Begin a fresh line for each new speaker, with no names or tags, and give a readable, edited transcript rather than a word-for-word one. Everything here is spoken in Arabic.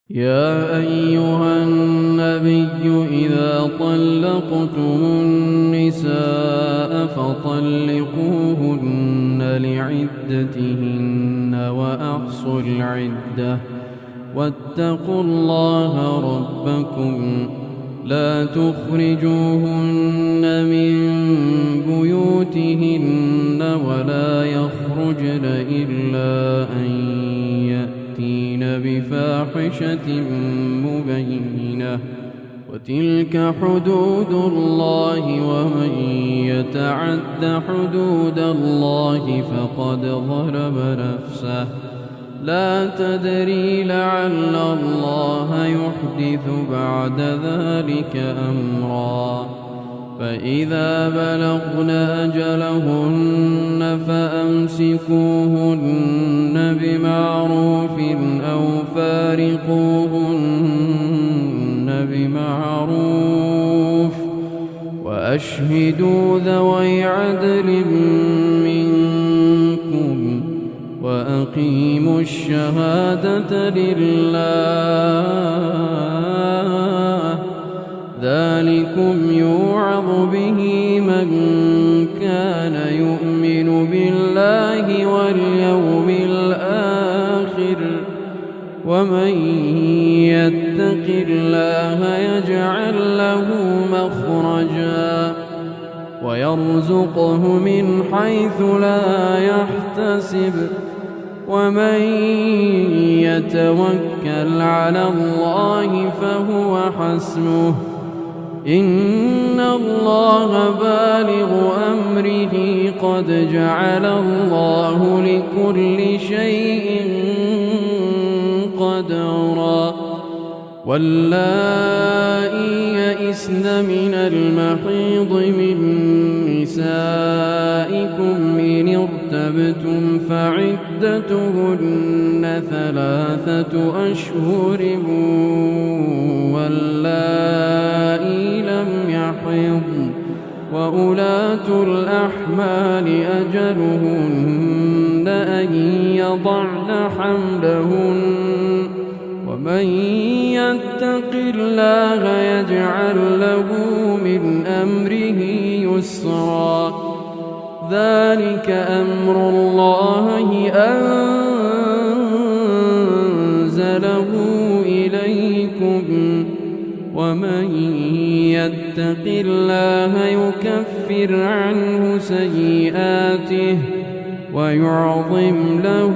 يا أيها النبي إذا طلقتم النساء فطلقوهن لعدتهن وأحصوا العدة واتقوا الله ربكم لا تخرجوهن من بيوتهن ولا يخرجن إلا أن يأتين بفاحشة مبينة وتلك حدود الله ومن يتعد حدود الله فقد ظلم نفسه لا تدري لعل الله يحدث بعد ذلك أمرا فإذا بلغن أجلهن فأمسكوهن بمعروف أو فارقوهن بمعروف وأشهدوا ذوي عدل منكم وأقيموا الشهادة لله ذلكم يوعظ به من كان يؤمن بالله واليوم الآخر ومن يتق الله يجعل له مخرجا ويرزقه من حيث لا يحتسب ومن يتوكل على الله فهو حسبه إن الله بالغ أمره قد جعل الله لكل شيء قدرا واللائي يئسن من المحيض من نسائكم إن ارتبتم فعدتهن 3 أشهر واللائي لم يحضن وأولاة الأحمال أجلهن أن يضعن حملهن ومن يتق الله يجعل له من أمره يسرا ذلك أمر الله أنزله إليكم ومن يتق الله يكفر عنه سيئاته ويعظم له